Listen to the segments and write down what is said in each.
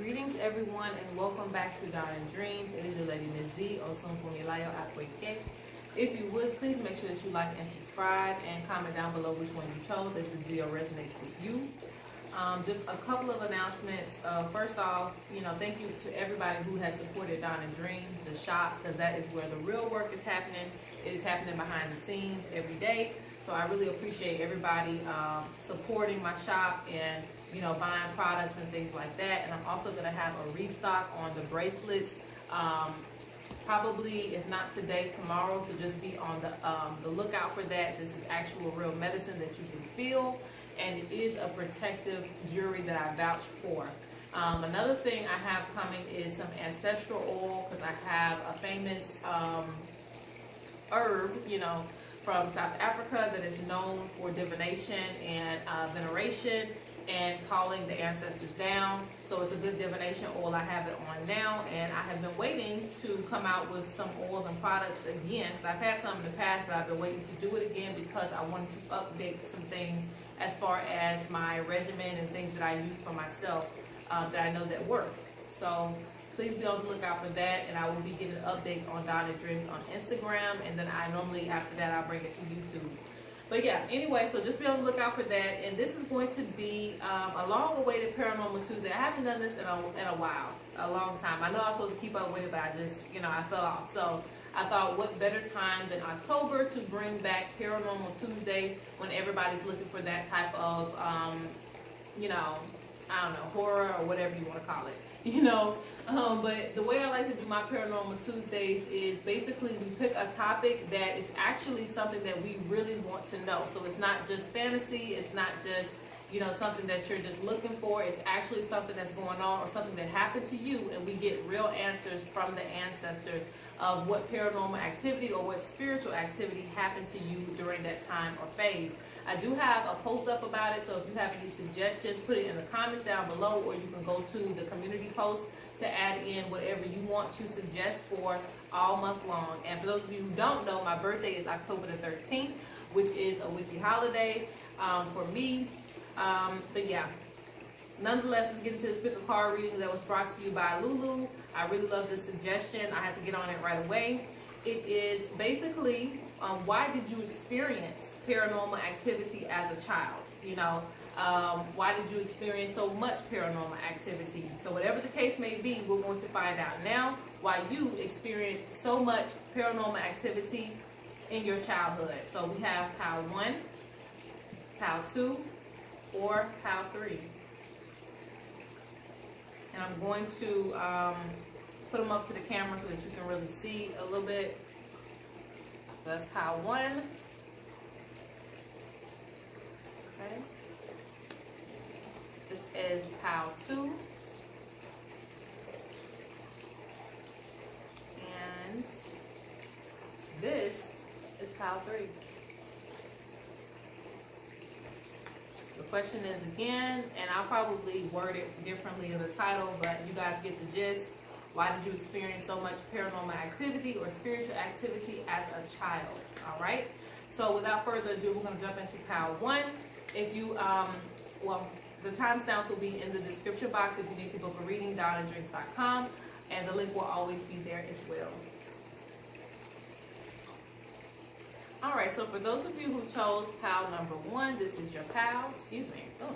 Greetings everyone and welcome back to Dawn and Dreams. It is your lady Ms.Z or ṣunfúnmiláyọ. If you would, please make sure that you like and subscribe and comment down below which one you chose if the video resonates with you. Just a couple of announcements. First off, thank you to everybody who has supported Dawn and Dreams, the shop, because that is where the real work is happening. It is happening behind the scenes every day. So I really appreciate everybody supporting my shop and buying products and things like that. And I'm also going to have a restock on the bracelets, probably if not today, tomorrow. So just be on the lookout for that. This is actual real medicine that you can feel, and it is a protective jewelry that I vouch for. Another thing I have coming is some ancestral oil, because I have a famous herb, from South Africa that is known for divination and veneration and calling the ancestors down. So it's a good divination oil. I have it on now, and I have been waiting to come out with some oils and products again. I've had some in the past, but I've been waiting to do it again because I wanted to update some things as far as my regimen and things that I use for myself that I know that work. So please be on the lookout for that, and I will be giving updates on Dawn and Dreams on Instagram, and then I normally, after that, I'll bring it to YouTube. But yeah, anyway, so just be on the lookout for that, and this is going to be a long-awaited Paranormal Tuesday. I haven't done this in a while, a long time. I know I was supposed to keep up with it, but I just, I fell off. So I thought, what better time than October to bring back Paranormal Tuesday when everybody's looking for that type of, I don't know, horror or whatever you want to call it. But the way I like to do my Paranormal Tuesdays is basically we pick a topic that is actually something that we really want to know. So it's not just fantasy, it's not just, something that you're just looking for. It's actually something that's going on or something that happened to you, and we get real answers from the ancestors of what paranormal activity or what spiritual activity happened to you during that time or phase. I do have a post up about it, so if you have any suggestions, put it in the comments down below, or you can go to the community post to add in whatever you want to suggest for all month long. And for those of you who don't know, my birthday is October the 13th, which is a witchy holiday for me. But yeah, nonetheless, let's get into this pick a card reading that was brought to you by Lulu. I really love this suggestion. I had to get on it right away. It is basically, why did you experience paranormal activity as a child? Why did you experience so much paranormal activity? So whatever the case may be, we're going to find out now why you experienced so much paranormal activity in your childhood. So we have pile 1, pile 2, or pile 3. And I'm going to put them up to the camera so that you can really see a little bit. So that's pile 1. Okay. This is pile 2. And this is pile 3. The question is again, and I'll probably word it differently in the title, but you guys get the gist. Why did you experience so much paranormal activity or spiritual activity as a child? All right. So without further ado, we're going to jump into pile 1. If you, the timestamps will be in the description box if you need to book a reading, dawnanddreams.com, and the link will always be there as well. All right, so for those of you who chose pile number 1, this is your pile. Excuse me. Oh,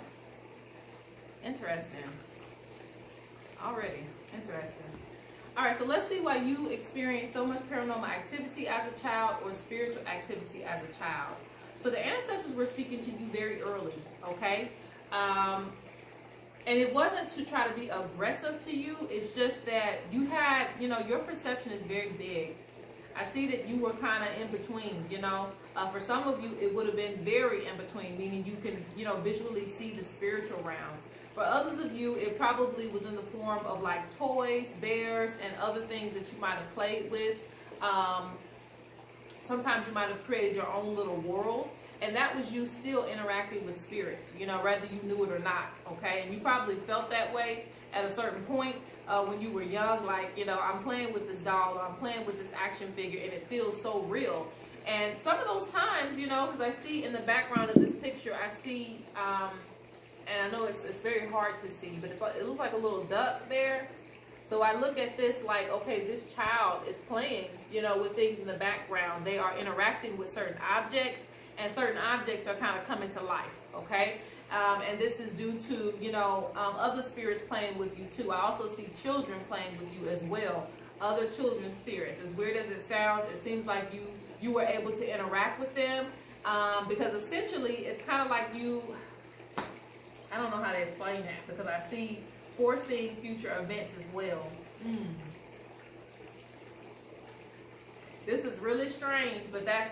interesting. Already interesting. All right, so let's see why you experienced so much paranormal activity as a child or spiritual activity as a child. So the ancestors were speaking to you very early, okay? And it wasn't to try to be aggressive to you. It's just that you had, your perception is very big. I see that you were kind of in between, For some of you, it would have been very in between, meaning you can, visually see the spiritual realm. For others of you, it probably was in the form of like toys, bears, and other things that you might have played with. Sometimes you might have created your own little world, and that was you still interacting with spirits, whether you knew it or not, okay? And you probably felt that way at a certain point when you were young, like, I'm playing with this doll, or I'm playing with this action figure, and it feels so real. And some of those times, because I see in the background of this picture, I see and I know it's very hard to see, but it looks like a little duck there. So I look at this like, okay, this child is playing, you know, with things in the background. They are interacting with certain objects, and certain objects are kind of coming to life, okay? And this is due to, you know, other spirits playing with you too. I also see children playing with you as well. Other children's spirits. As weird as it sounds, it seems like you were able to interact with them, because essentially it's kind of like you, I don't know how to explain that, because I see foreseeing future events as well. This is really strange, but that's,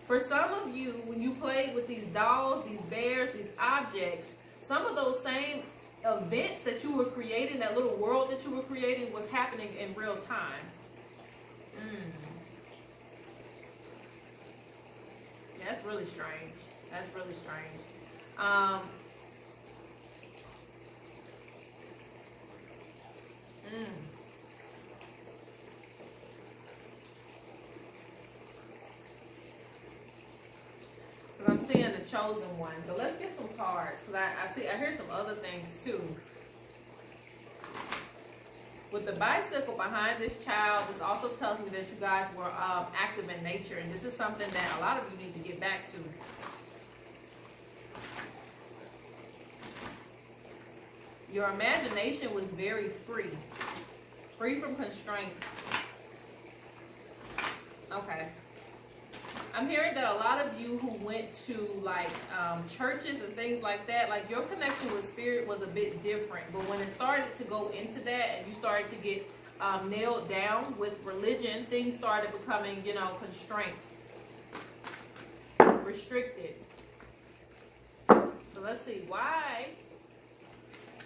for some of you, when you played with these dolls, these bears, these objects, some of those same events that you were creating, that little world that you were creating, was happening in real time. That's really strange. That's really strange. But I'm seeing the chosen one. So let's get some cards, because I hear some other things too. With the bicycle behind this child, this also tells me that you guys were active in nature, and this is something that a lot of you need to get back to. Your imagination was very free from constraints. Okay. I'm hearing that a lot of you who went to like churches and things like that, like your connection with spirit was a bit different. But when it started to go into that and you started to get nailed down with religion, things started becoming, you know, constrained, restricted. So let's see, why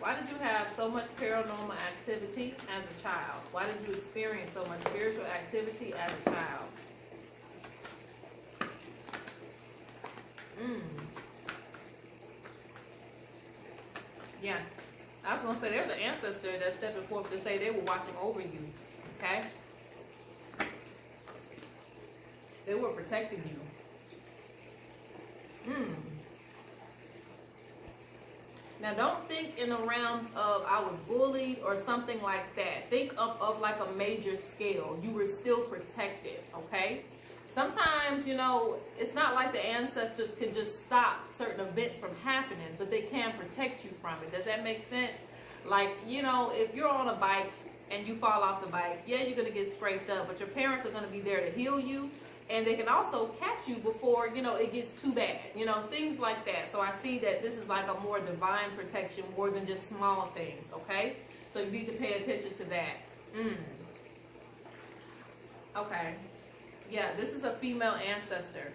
did you have so much paranormal activity as a child? Why did you experience so much spiritual activity as a child? Yeah, I was going to say there's an ancestor that's stepping forth to say they were watching over you, okay? They were protecting you. Now, don't think in the realms of I was bullied or something like that. Think of like a major scale. You were still protected, okay? Sometimes, you know, it's not like the ancestors can just stop certain events from happening, but they can protect you from it. Does that make sense? Like, you know, if you're on a bike and you fall off the bike, yeah, you're going to get scraped up, but your parents are going to be there to heal you, and they can also catch you before, you know, it gets too bad, you know, things like that. So I see that this is like a more divine protection more than just small things, okay? So you need to pay attention to that. Okay. Yeah, this is a female ancestor.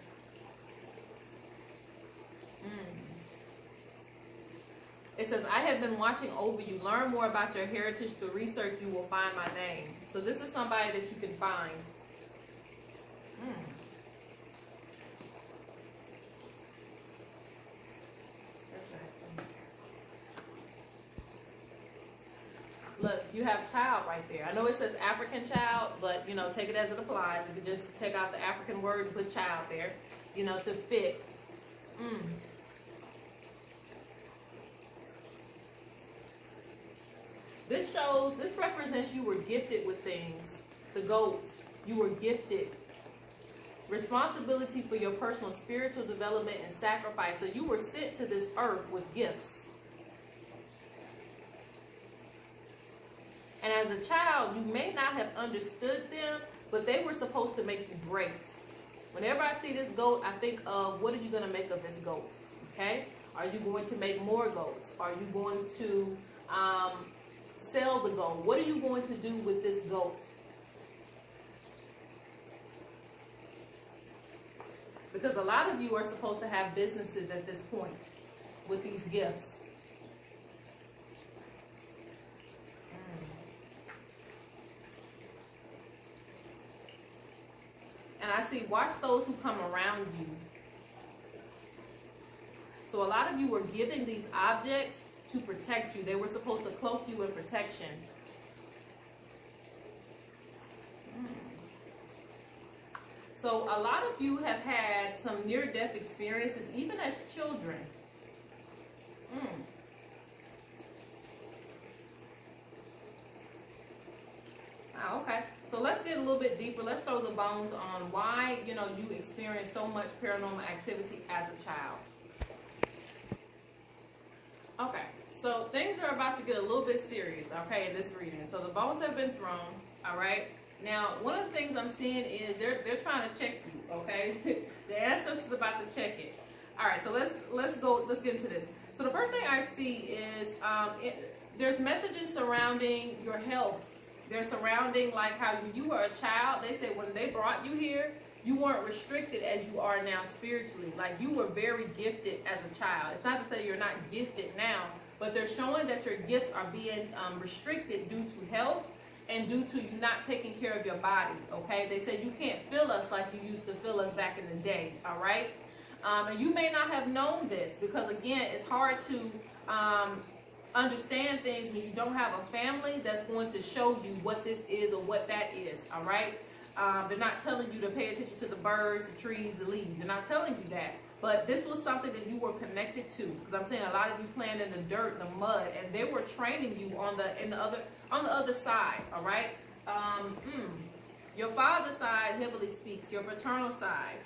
It says, I have been watching over you. Learn more about your heritage through research. You will find my name. So this is somebody that you can find. Look, you have child right there. I know it says African child, but, you know, take it as it applies. You could just take out the African word and put child there, you know, to fit. This represents you were gifted with things. The goat, you were gifted. Responsibility for your personal spiritual development and sacrifice. So you were sent to this earth with gifts. And as a child, you may not have understood them, but they were supposed to make you great. Whenever I see this goat, I think of, what are you going to make of this goat? Okay? Are you going to make more goats? Are you going to sell the goat? What are you going to do with this goat? Because a lot of you are supposed to have businesses at this point with these gifts. And I see, watch those who come around you. So a lot of you were given these objects to protect you. They were supposed to cloak you in protection. So a lot of you have had some near-death experiences, even as children. Oh, okay. So let's get a little bit deeper. Let's throw the bones on why, you know, you experience so much paranormal activity as a child. Okay. So things are about to get a little bit serious, okay, in this reading. So the bones have been thrown, all right? Now, one of the things I'm seeing is they're trying to check you, okay? The ancestors about to check it. All right, so let's get into this. So the first thing I see is there's messages surrounding your health. They're surrounding like how you were a child. They said when they brought you here, you weren't restricted as you are now spiritually. Like you were very gifted as a child. It's not to say you're not gifted now, but they're showing that your gifts are being restricted due to health and due to you not taking care of your body, okay? They say you can't feel us like you used to feel us back in the day, all right? And you may not have known this because, again, it's hard to understand things when you don't have a family that's going to show you what this is or what that is, all right? They're not telling you to pay attention to the birds, the trees, the leaves. They're not telling you that. But this was something that you were connected to, because I'm saying a lot of you playing in the dirt, the mud, and they were training you on the other side. All right. Your father's side heavily speaks. Your paternal side.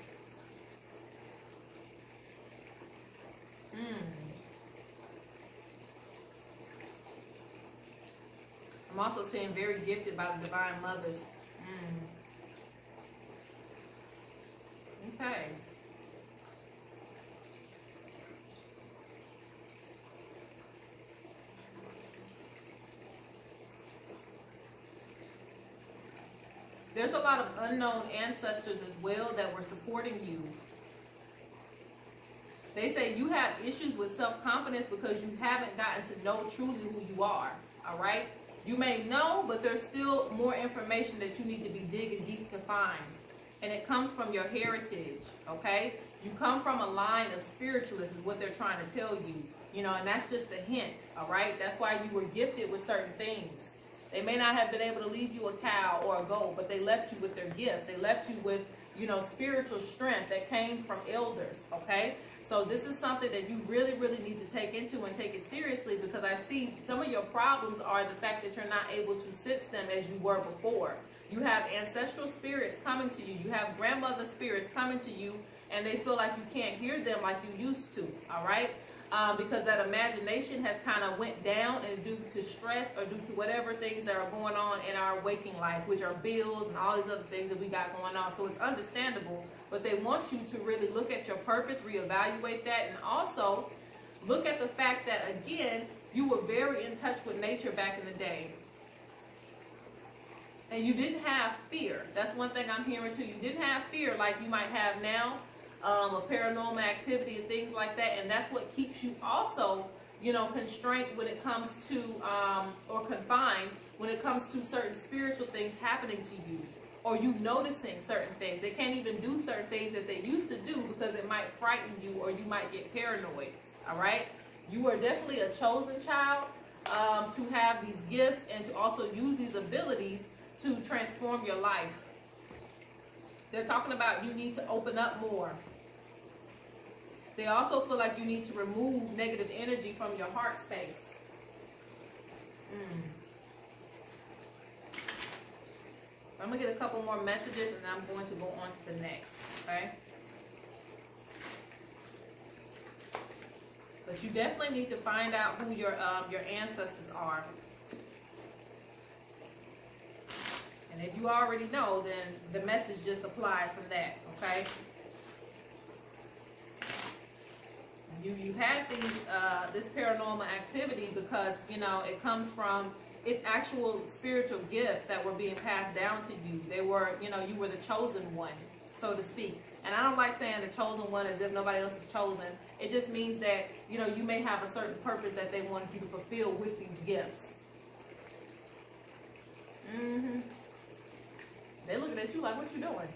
I'm also seeing very gifted by the divine mothers. Okay. There's a lot of unknown ancestors as well that were supporting you. They say you have issues with self-confidence because you haven't gotten to know truly who you are, all right? You may know, but there's still more information that you need to be digging deep to find. And it comes from your heritage, okay? You come from a line of spiritualists is what they're trying to tell you, you know, and that's just a hint, all right? That's why you were gifted with certain things. They may not have been able to leave you a cow or a goat, but they left you with their gifts. They left you with, you know, spiritual strength that came from elders, okay? So this is something that you really, really need to take into and take it seriously, because I see some of your problems are the fact that you're not able to sense them as you were before. You have ancestral spirits coming to you. You have grandmother spirits coming to you, and they feel like you can't hear them like you used to, all right? Because that imagination has kind of went down, and due to stress or due to whatever things that are going on in our waking life, which are bills and all these other things that we got going on. So it's understandable, but they want you to really look at your purpose, reevaluate that, and also look at the fact that, again, you were very in touch with nature back in the day. And you didn't have fear. That's one thing I'm hearing too. You didn't have fear like you might have now. Of paranormal activity and things like that, and that's what keeps you also, you know, constrained when it comes to, or confined when it comes to certain spiritual things happening to you, or you noticing certain things. They can't even do certain things that they used to do because it might frighten you or you might get paranoid, all right? You are definitely a chosen child to have these gifts and to also use these abilities to transform your life. They're talking about you need to open up more. They also feel like you need to remove negative energy from your heart space. I'm going to get a couple more messages and I'm going to go on to the next, okay? But you definitely need to find out who your ancestors are. And if you already know, then the message just applies from that, okay? You had these this paranormal activity because, you know, it comes from its actual spiritual gifts that were being passed down to you. They were, you know, you were the chosen one, so to speak. And I don't like saying the chosen one as if nobody else is chosen. It just means that, you know, you may have a certain purpose that they wanted you to fulfill with these gifts. They're looking at you like, what you doing?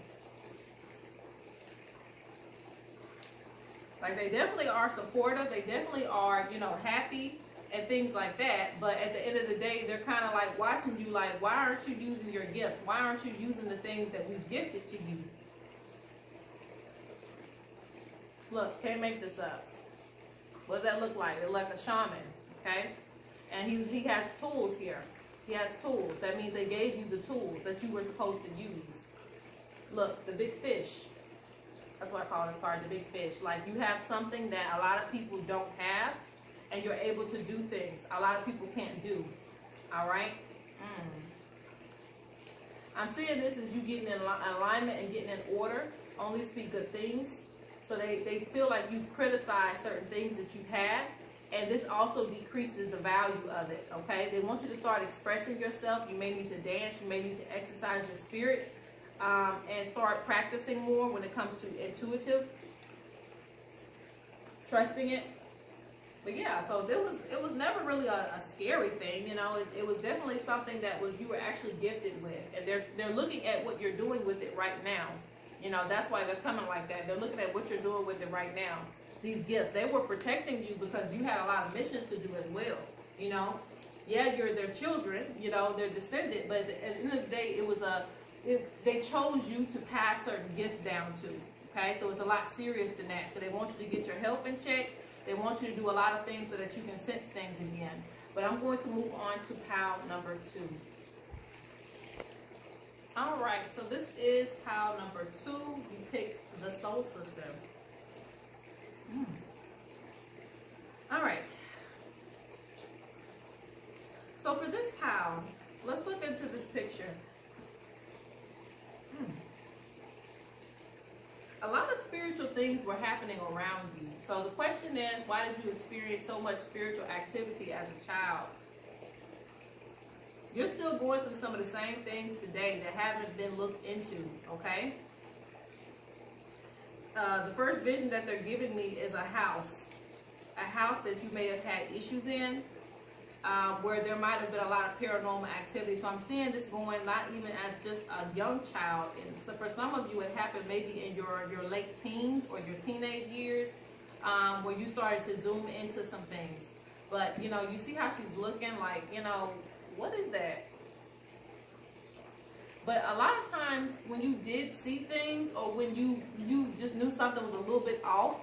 Like, they definitely are supportive. They definitely are, you know, happy and things like that. But at the end of the day, they're kind of like watching you like, why aren't you using your gifts? Why aren't you using the things that we've gifted to you? Look, can't make this up. What does that look like? It looks like a shaman, okay? And he has tools here. He has tools. That means they gave you the tools that you were supposed to use. Look, the big fish. That's what I call this card, the big fish. Like, you have something that a lot of people don't have, and you're able to do things a lot of people can't do. All right? I'm seeing this as you getting in alignment and getting in order. Only speak good things. So they feel like you've criticized certain things that you've had, and this also decreases the value of it, okay? They want you to start expressing yourself. You may need to dance. You may need to exercise your spirit and start practicing more when it comes to intuitive, trusting it. But yeah, so it was never really a scary thing, you know. It was definitely something that you were actually gifted with, and they're looking at what you're doing with it right now. You know, that's why they're coming like that. They're looking at what you're doing with it right now. These gifts, they were protecting you because you had a lot of missions to do as well. You know, yeah, you're their children, you know, they're descendant, but at the end of the day, they chose you to pass certain gifts down to. Okay, so it's a lot serious than that. So they want you to get your health in check. They want you to do a lot of things so that you can sense things again. But I'm going to move on to pile number 2. All right, so this is pile number 2. You picked the soul sister. All right. So for this pile, let's look into this picture. A lot of spiritual things were happening around you. So the question is, why did you experience so much spiritual activity as a child? You're still going through some of the same things today that haven't been looked into, okay? The first vision that they're giving me is a house that you may have had issues in, where there might have been a lot of paranormal activity. So I'm seeing this going not even as just a young child. And so for some of you, it happened maybe in your late teens or your teenage years, where you started to zoom into some things. But, you know, you see how she's looking like, you know, what is that? But a lot of times when you did see things, or when you just knew something was a little bit off,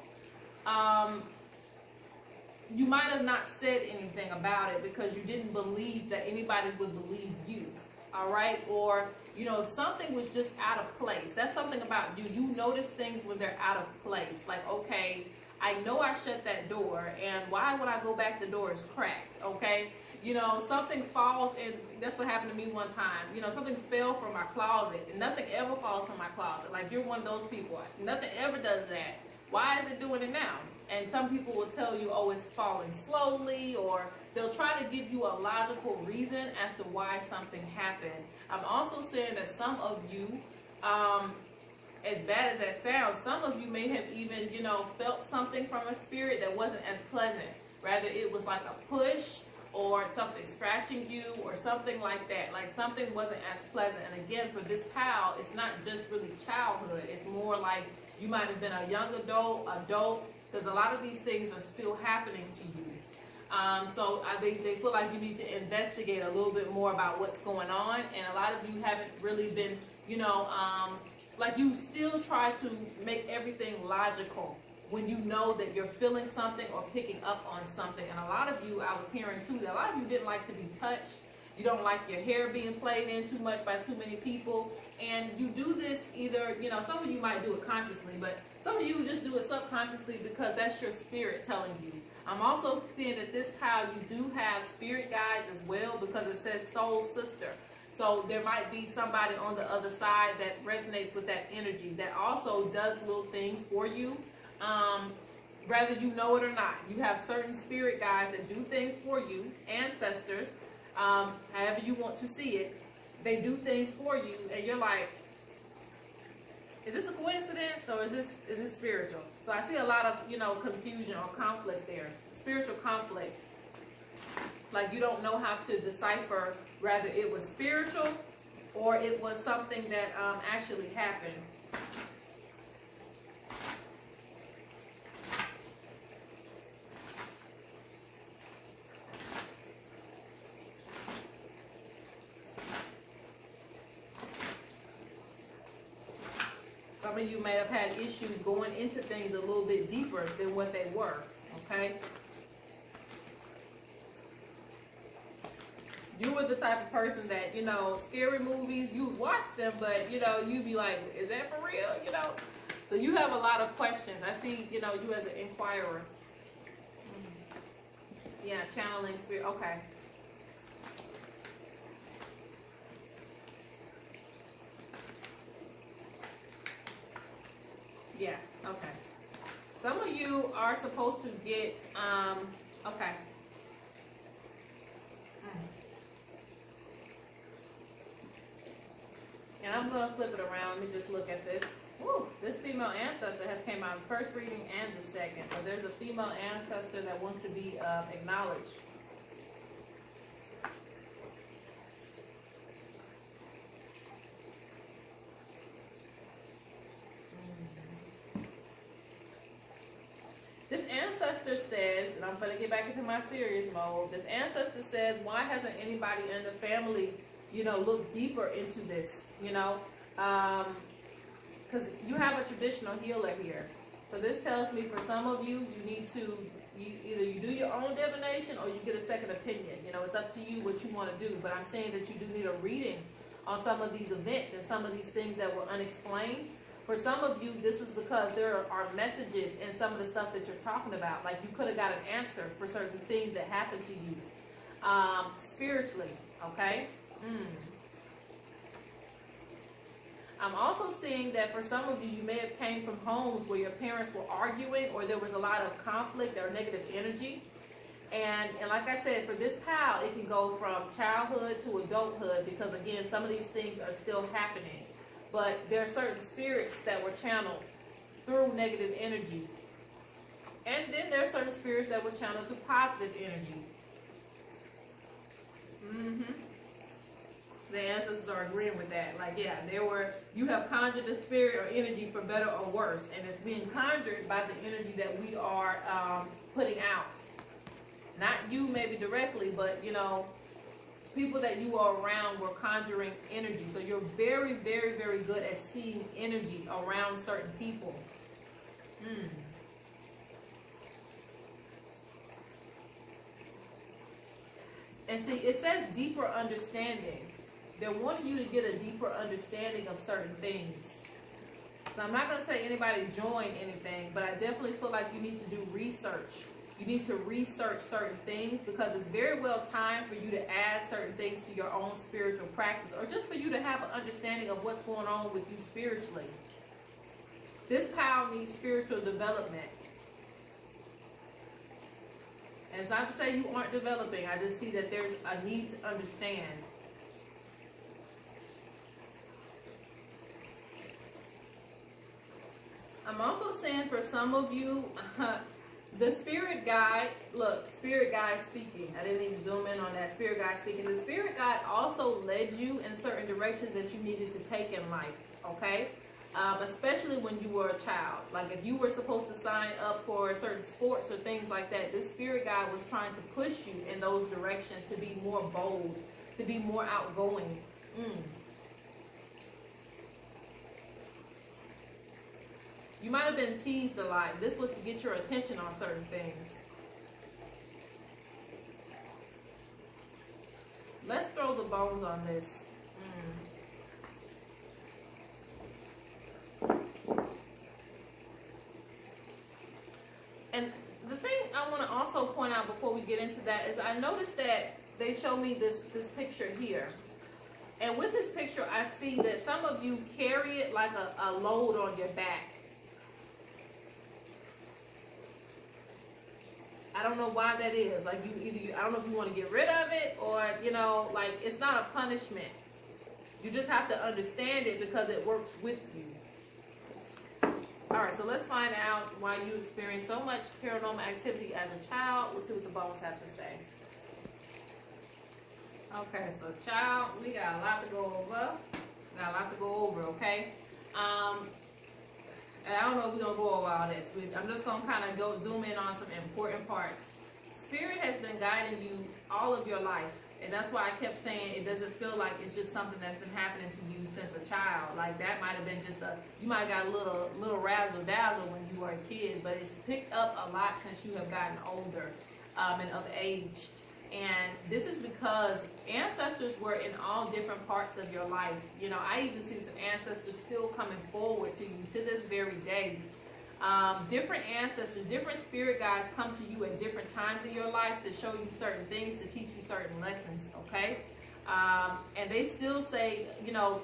you might have not said anything about it because you didn't believe that anybody would believe you, all right? Or, you know, if something was just out of place, that's something about you. You notice things when they're out of place. Like, okay, I know I shut that door, and why would I go back? The door is cracked, okay? You know, something falls, and that's what happened to me one time. You know, something fell from my closet, and nothing ever falls from my closet. Like, you're one of those people. Nothing ever does that. Why is it doing it now? And some people will tell you, oh, it's falling slowly, or they'll try to give you a logical reason as to why something happened. I'm also saying that some of you, as bad as that sounds, some of you may have even, you know, felt something from a spirit that wasn't as pleasant. Rather, it was like a push, or something scratching you, or something like that. Like, something wasn't as pleasant. And again, for this pal, it's not just really childhood. It's more like you might have been a young adult, because a lot of these things are still happening to you. So they feel like you need to investigate a little bit more about what's going on. And a lot of you haven't really been, you know, like, you still try to make everything logical when you know that you're feeling something or picking up on something. And a lot of you, I was hearing too, that a lot of you didn't like to be touched. You don't like your hair being played in too much by too many people. And you do this either, you know, some of you might do it consciously, but some of you just do it subconsciously because that's your spirit telling you. I'm also seeing that this pile, you do have spirit guides as well, because it says soul sister. So there might be somebody on the other side that resonates with that energy, that also does little things for you. Whether you know it or not, you have certain spirit guides that do things for you, ancestors, however you want to see it. They do things for you, and you're like, is this a coincidence, or is this spiritual? So I see a lot of, you know, confusion or conflict there, spiritual conflict. Like, you don't know how to decipher whether it was spiritual or it was something that actually happened. Some of you may have had issues going into things a little bit deeper than what they were, okay? You were the type of person that, you know, scary movies, you would watch them, but, you know, you'd be like, is that for real, you know? So you have a lot of questions. I see, you know, you as an inquirer. Yeah, channeling spirit, okay. Yeah, okay. Some of you are supposed to get, okay. And I'm going to flip it around. Let me just look at this. Woo, this female ancestor has came out in the first reading and the second. So there's a female ancestor that wants to be acknowledged. This ancestor says, and I'm going to get back into my serious mode. This ancestor says, why hasn't anybody in the family, you know, looked deeper into this, you know? Because you have a traditional healer here. So this tells me for some of you, you need to, either you do your own divination or you get a second opinion. You know, it's up to you what you want to do. But I'm saying that you do need a reading on some of these events and some of these things that were unexplained. For some of you, this is because there are messages in some of the stuff that you're talking about. Like you could have got an answer for certain things that happened to you spiritually, okay? I'm also seeing that for some of you, you may have came from homes where your parents were arguing or there was a lot of conflict or negative energy. And like I said, for this pal, it can go from childhood to adulthood because, again, some of these things are still happening. But there are certain spirits that were channeled through negative energy. And then there are certain spirits that were channeled through positive energy. The ancestors are agreeing with that. Like, yeah, you have conjured the spirit or energy for better or worse. And it's being conjured by the energy that we are putting out. Not you maybe directly, but, you know, people that you are around were conjuring energy. So you're very, very, very good at seeing energy around certain people. And see, it says deeper understanding. They're wanting you to get a deeper understanding of certain things. So I'm not going to say anybody join anything, but I definitely feel like you need to do research. You need to research certain things because it's very well time for you to add certain things to your own spiritual practice or just for you to have an understanding of what's going on with you spiritually. This pile needs spiritual development. And it's not to say you aren't developing. I just see that there's a need to understand. I'm also saying for some of you, the spirit guide, look, spirit guide speaking. I didn't even zoom in on that spirit guide speaking. The spirit guide also led you in certain directions that you needed to take in life, okay? Especially when you were a child. Like if you were supposed to sign up for certain sports or things like that, this spirit guide was trying to push you in those directions to be more bold, to be more outgoing. You might have been teased a lot. This was to get your attention on certain things. Let's throw the bones on this. And the thing I want to also point out before we get into that is I noticed that they show me this picture here. And with this picture, I see that some of you carry it like a load on your back. I don't know why that is. Like I don't know if you want to get rid of it or, you know, like it's not a punishment. You just have to understand it because it works with you. All right, so let's find out why you experienced so much paranormal activity as a child. Let's see what the bones have to say. Okay, so child, we got a lot to go over. Okay? And I don't know if we're going to go over all this. I'm just going to kind of zoom in on some important parts. Spirit has been guiding you all of your life. And that's why I kept saying it doesn't feel like it's just something that's been happening to you since a child. Like that might have been just you might have got a little razzle dazzle when you were a kid, but it's picked up a lot since you have gotten older and of age. And this is because ancestors were in all different parts of your life. You know, I even see some ancestors still coming forward to you to this very day. Different ancestors, different spirit guides come to you at different times in your life to show you certain things, to teach you certain lessons, okay? And they still say, you know,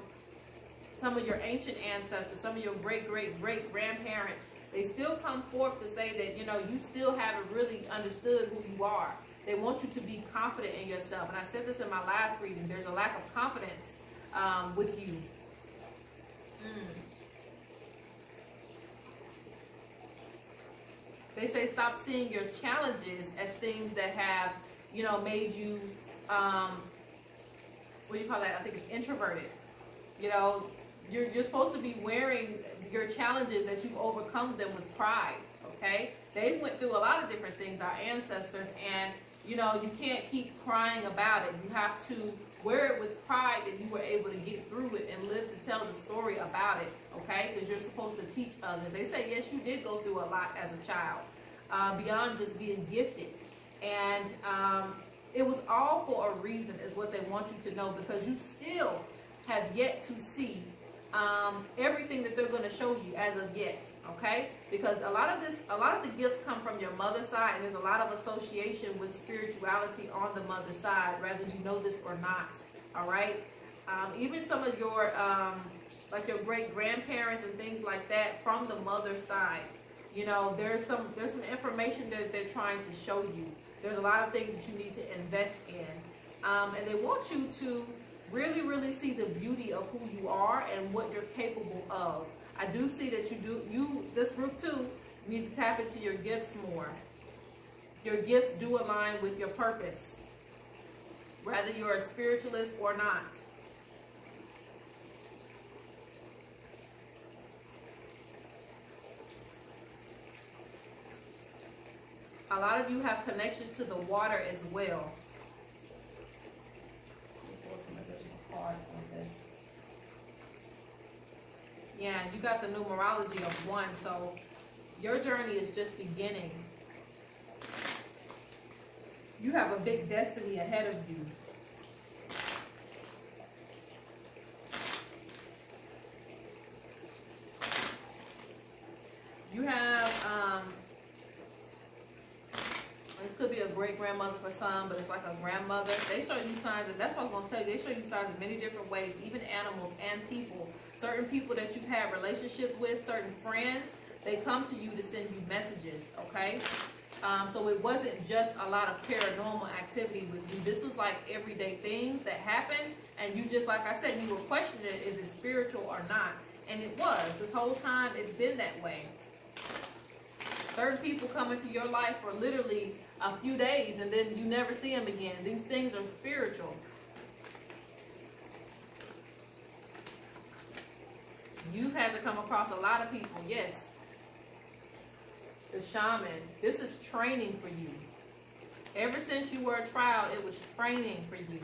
some of your ancient ancestors, some of your great-great-great-grandparents, they still come forth to say that, you know, you still haven't really understood who you are. They want you to be confident in yourself. And I said this in my last reading. There's a lack of confidence with you. They say stop seeing your challenges as things that have, you know, made you, what do you call that? I think it's introverted. You know, you're supposed to be wearing your challenges that you've overcome them with pride, okay? They went through a lot of different things, our ancestors, and, you know, you can't keep crying about it. You have to wear it with pride that you were able to get through it and live to tell the story about it, okay? Because you're supposed to teach others. They say, yes, you did go through a lot as a child, beyond just being gifted. And it was all for a reason, is what they want you to know, because you still have yet to see everything that they're going to show you as of yet, okay? Because a lot of the gifts come from your mother's side, and there's a lot of association with spirituality on the mother's side, whether you know this or not, all right? Even some of your, like your great-grandparents and things like that from the mother's side, you know, there's some information that they're trying to show you. There's a lot of things that you need to invest in, and they want you to really, really see the beauty of who you are and what you're capable of. I do see that this group too, need to tap into your gifts more. Your gifts do align with your purpose, whether you're a spiritualist or not. A lot of you have connections to the water as well. On this. Yeah, you got the numerology of 1, so your journey is just beginning. You have a big destiny ahead of you. You have this could be a great-grandmother for some, but it's like a grandmother. They show you signs, and that's what I was going to tell you. They show you signs in many different ways, even animals and people. Certain people that you've had relationships with, certain friends, they come to you to send you messages, okay? So it wasn't just a lot of paranormal activity with you. This was like everyday things that happened, and you just, like I said, you were questioning, is it spiritual or not? And it was. This whole time, it's been that way. Certain people come into your life for literally a few days, and then you never see them again. These things are spiritual. You've had to come across a lot of people, yes. The shaman, this is training for you. Ever since you were a child, it was training for you.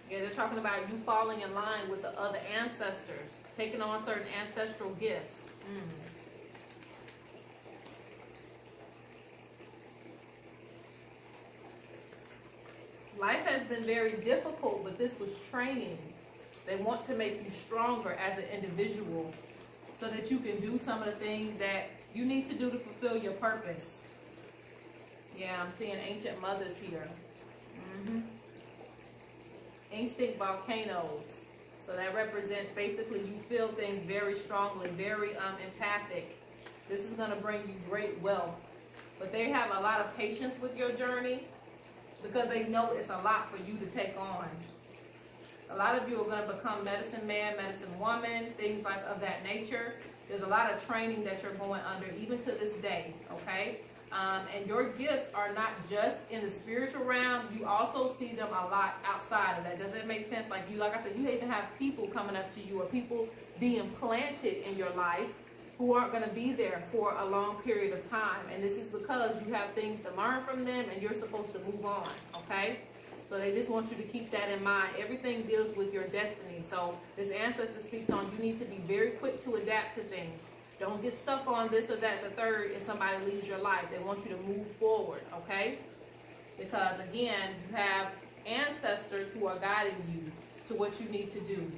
Yeah, they're talking about you falling in line with the other ancestors, taking on certain ancestral gifts. Life has been very difficult, but this was training. They want to make you stronger as an individual so that you can do some of the things that you need to do to fulfill your purpose. Yeah, I'm seeing ancient mothers here. Instinct volcanoes. So that represents basically you feel things very strongly, very empathic. This is going to bring you great wealth. But they have a lot of patience with your journey because they know it's a lot for you to take on. A lot of you are going to become medicine man, medicine woman, things like of that nature. There's a lot of training that you're going under even to this day, okay? And your gifts are not just in the spiritual realm. You also see them a lot outside of that. Does it make sense? Like I said, you even have people coming up to you or people being planted in your life who aren't going to be there for a long period of time. And this is because you have things to learn from them and you're supposed to move on, okay? So they just want you to keep that in mind. Everything deals with your destiny. So this ancestor speaks on you need to be very quick to adapt to things. Don't get stuck on this or that, the third, if somebody leaves your life. They want you to move forward, okay? Because again, you have ancestors who are guiding you to what you need to do.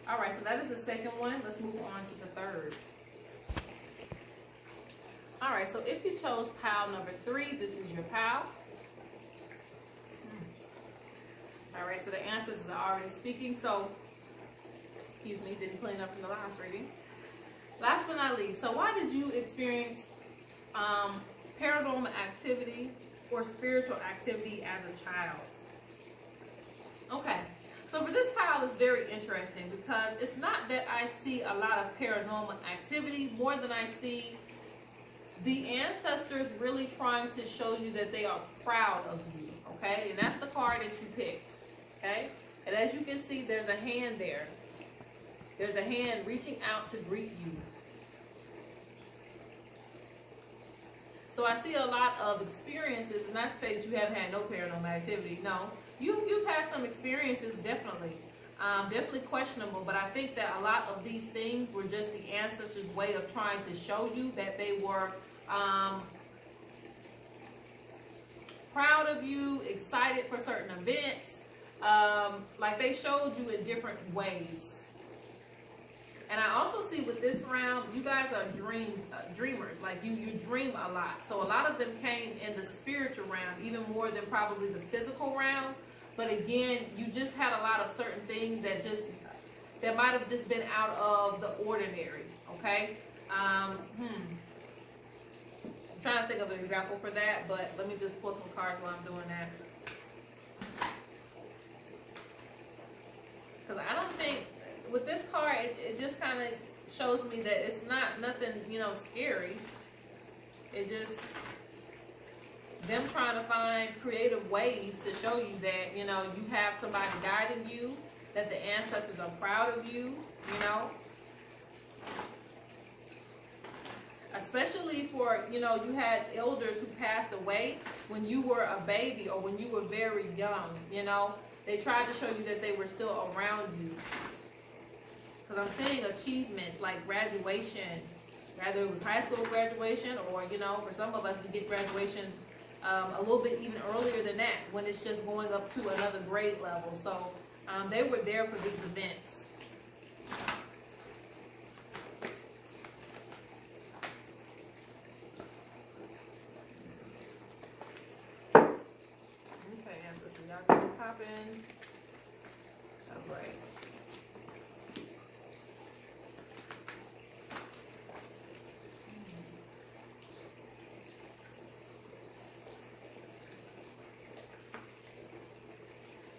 All right, so that is the second one. Let's move on to the third. All right, so if you chose pile number 3, this is your pile. All right, so the ancestors are already speaking. So, excuse me, didn't clean up from the last reading. Last but not least, so why did you experience paranormal activity or spiritual activity as a child? Okay, so for this pile, it's very interesting because it's not that I see a lot of paranormal activity, more than I see the ancestors really trying to show you that they are proud of you, okay? And that's the card that you picked, okay? And as you can see, there's a hand there. There's a hand reaching out to greet you. So I see a lot of experiences, not to say that you haven't had no paranormal activity, no. You've had some experiences, definitely. Definitely questionable, but I think that a lot of these things were just the ancestors' way of trying to show you that they were proud of you, excited for certain events. Like they showed you in different ways. And I also see with this round, you guys are dreamers. Like you dream a lot. So a lot of them came in the spiritual round, even more than probably the physical round. But again, you just had a lot of certain things that might have just been out of the ordinary. Okay. I'm trying to think of an example for that, but let me just pull some cards while I'm doing that. Because I don't think, with this card, it just kind of shows me that it's not nothing, scary. It just, them trying to find creative ways to show you that, you have somebody guiding you, that the ancestors are proud of you, Especially for, you had elders who passed away when you were a baby or when you were very young, They tried to show you that they were still around you. Because I'm seeing achievements like graduation, whether it was high school graduation or, for some of us we get graduations a little bit even earlier than that when it's just going up to another grade level. So they were there for these events. Popping. All right.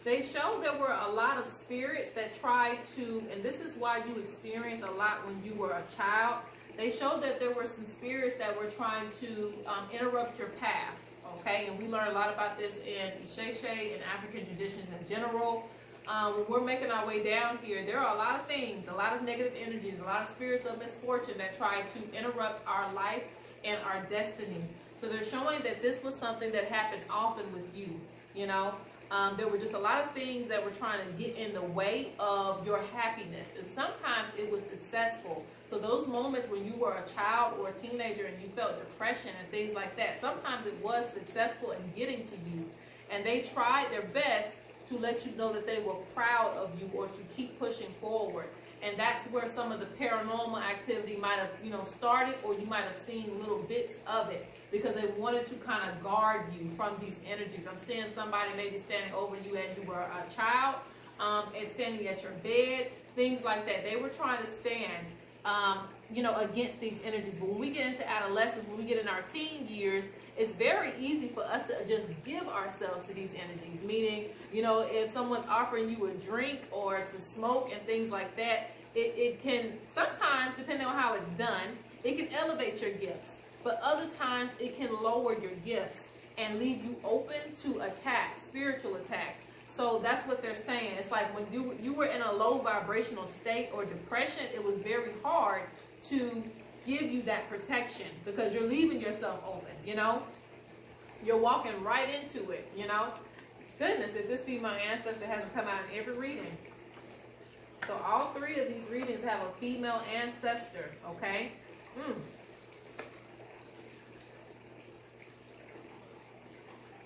They showed there were a lot of spirits that tried to, and this is why you experienced a lot when you were a child. They showed that there were some spirits that were trying to interrupt your path. Okay, and we learn a lot about this in Isheshe and African traditions in general. When we're making our way down here, there are a lot of things, a lot of negative energies, a lot of spirits of misfortune that try to interrupt our life and our destiny. So they're showing that this was something that happened often with you, There were just a lot of things that were trying to get in the way of your happiness. And sometimes it was successful. So those moments when you were a child or a teenager and you felt depression and things like that, sometimes it was successful in getting to you. And they tried their best to let you know that they were proud of you or to keep pushing forward. And that's where some of the paranormal activity might have, started, or you might have seen little bits of it because they wanted to kind of guard you from these energies. I'm seeing somebody maybe standing over you as you were a child and standing at your bed, things like that. They were trying to stand against these energies. But when we get into adolescence, when we get in our teen years, it's very easy for us to just give ourselves to these energies. Meaning, if someone's offering you a drink or to smoke and things like that, it can sometimes, depending on how it's done, it can elevate your gifts. But other times it can lower your gifts and leave you open to attacks, spiritual attacks. So that's what they're saying. It's like when you were in a low vibrational state or depression, it was very hard to give you that protection because you're leaving yourself open, You're walking right into it, Goodness, if this female ancestor hasn't come out in every reading. So all three of these readings have a female ancestor, okay?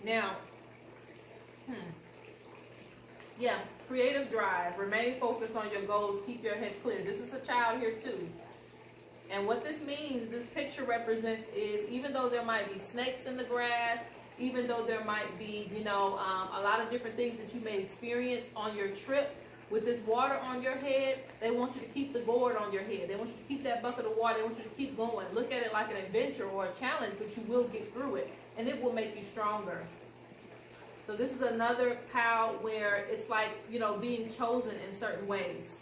Now, yeah, creative drive, remain focused on your goals, keep your head clear. This is a child here too. And what this means, this picture represents is, even though there might be snakes in the grass, even though there might be, you know, a lot of different things that you may experience on your trip, with this water on your head, they want you to keep the gourd on your head. They want you to keep that bucket of water. They want you to keep going. Look at it like an adventure or a challenge, but you will get through it, and it will make you stronger. So this is another pal where it's like, you know, being chosen in certain ways.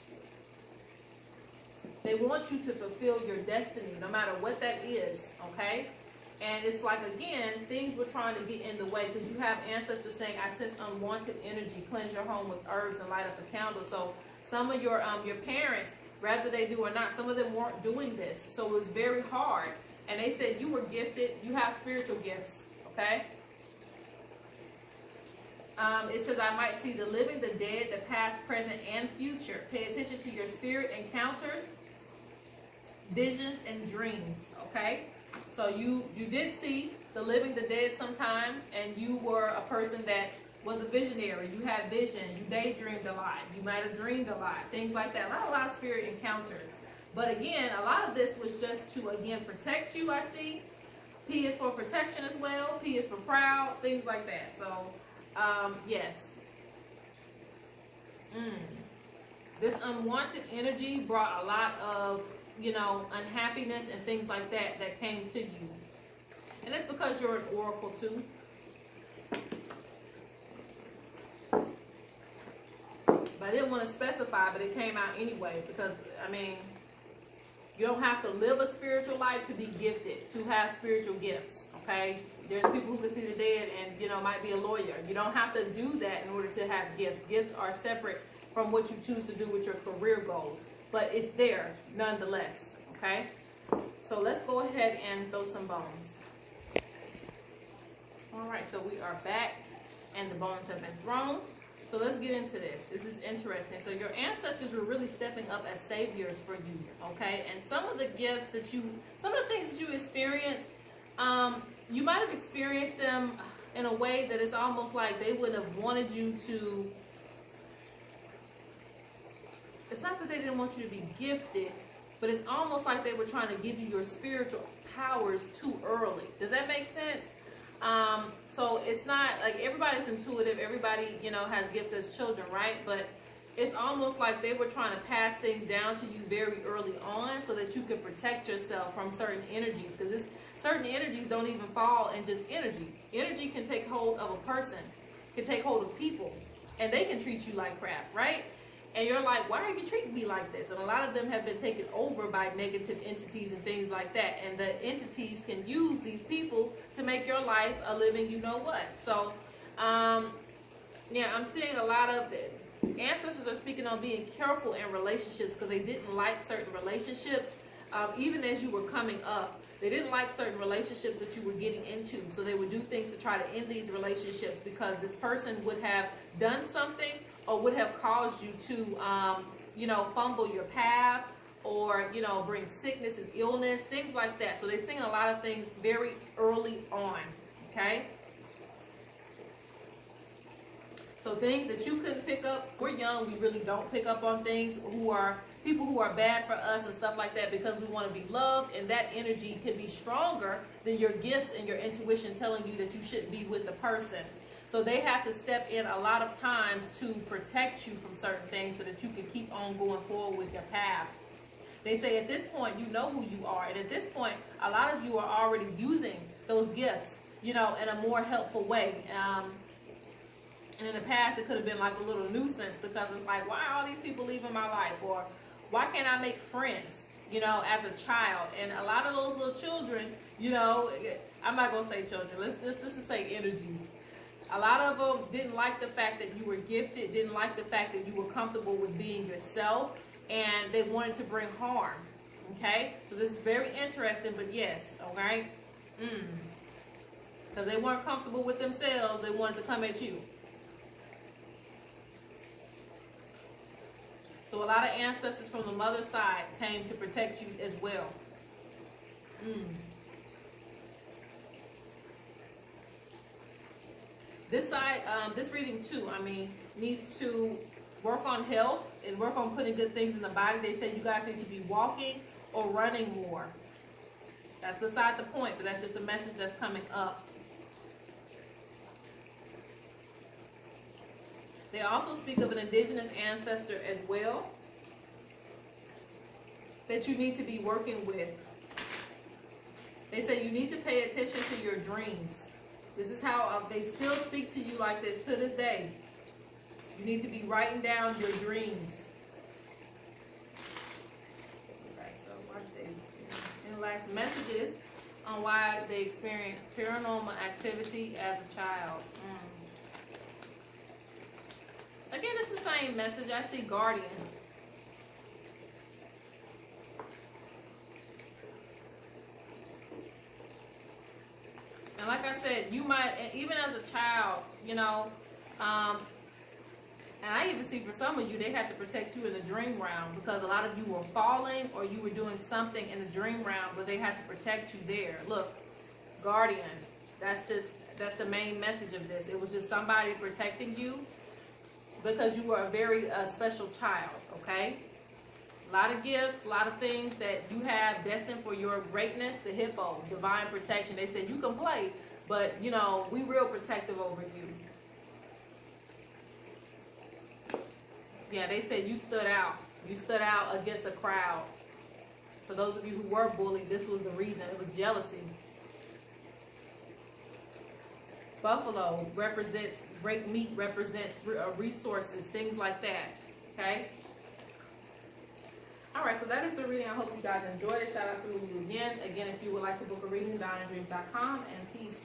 They want you to fulfill your destiny, no matter what that is, okay? And it's like, again, things were trying to get in the way, because you have ancestors saying, I sense unwanted energy, cleanse your home with herbs and light up a candle. So some of your parents, whether they do or not, some of them weren't doing this. So it was very hard. And they said, you were gifted, you have spiritual gifts, okay? It says, I might see the living, the dead, the past, present, and future. Pay attention to your spirit encounters, visions, and dreams, okay? So you did see the living, the dead sometimes, and you were a person that was a visionary. You had visions. You daydreamed a lot. You might have dreamed a lot. Things like that. A lot of spirit encounters. But again, a lot of this was just to, again, protect you, I see. P is for protection as well. P is for proud. Things like that. So, yes. This unwanted energy brought a lot of, you know, unhappiness and things like that that came to you. And it's because you're an oracle too. But I didn't want to specify, but it came out anyway, because, I mean, you don't have to live a spiritual life to be gifted, to have spiritual gifts, okay? There's people who can see the dead and, you know, might be a lawyer. You don't have to do that in order to have gifts. Gifts are separate from what you choose to do with your career goals. But it's there nonetheless, okay? So let's go ahead and throw some bones. All right, so we are back and the bones have been thrown. So let's get into this. This is interesting. So your ancestors were really stepping up as saviors for you, okay? And some of the gifts that some of the things that you experienced, you might have experienced them in a way that it's almost like they would have wanted you to. It's not that they didn't want you to be gifted, but it's almost like they were trying to give you your spiritual powers too early. Does that make sense? So it's not like everybody's intuitive. Everybody, you know, has gifts as children, right? But it's almost like they were trying to pass things down to you very early on so that you could protect yourself from certain energies. Because certain energies don't even fall in just energy. Energy can take hold of a person, can take hold of people, and they can treat you like crap, right? And you're like, why are you treating me like this? And a lot of them have been taken over by negative entities and things like that. And the entities can use these people to make your life a living you know what. So, yeah, I'm seeing a lot of ancestors are speaking on being careful in relationships because they didn't like certain relationships. Even as you were coming up, they didn't like certain relationships that you were getting into. So they would do things to try to end these relationships because this person would have done something or would have caused you to, you know, fumble your path or, you know, bring sickness and illness, things like that. So they're seeing a lot of things very early on, okay? So things that you couldn't pick up, we're young, we really don't pick up on things people who are bad for us and stuff like that because we want to be loved, and that energy can be stronger than your gifts and your intuition telling you that you shouldn't be with the person. So they have to step in a lot of times to protect you from certain things so that you can keep on going forward with your path. They say at this point, you know who you are. And at this point, a lot of you are already using those gifts, you know, in a more helpful way. And in the past, it could have been like a little nuisance because it's like, why are all these people leaving my life? Or why can't I make friends, you know, as a child? And a lot of those little children, you know, I'm not going to say children. Let's just say energies. A lot of them didn't like the fact that you were gifted, didn't like the fact that you were comfortable with being yourself, and they wanted to bring harm, okay? So this is very interesting, but yes, okay? Because they weren't comfortable with themselves, they wanted to come at you. So a lot of ancestors from the mother side came to protect you as well. This side, this reading too, I mean, needs to work on health and work on putting good things in the body. They say you guys need to be walking or running more. That's beside the point, but that's just a message that's coming up. They also speak of an indigenous ancestor as well that you need to be working with. They say you need to pay attention to your dreams. This is how they still speak to you like this to this day. You need to be writing down your dreams. Okay, so what did they experience? And last messages on why they experienced paranormal activity as a child. Again, it's the same message. I see guardian. And like I said, you might, even as a child, you know, and I even see for some of you, they had to protect you in the dream realm because a lot of you were falling or you were doing something in the dream realm, but they had to protect you there. Look, guardian, that's the main message of this. It was just somebody protecting you because you were a very special child, okay? A lot of gifts, a lot of things that you have destined for your greatness. The hippo, divine protection. They said you can play, but, you know, we real protective over you. Yeah, they said you stood out. You stood out against a crowd. For those of you who were bullied, this was the reason. It was jealousy. Buffalo represents great meat, represents resources, things like that. Okay? Alright, so that is the reading. I hope you guys enjoyed it. Shout out to you again. Again, if you would like to book a reading, dinandreams.com, and peace.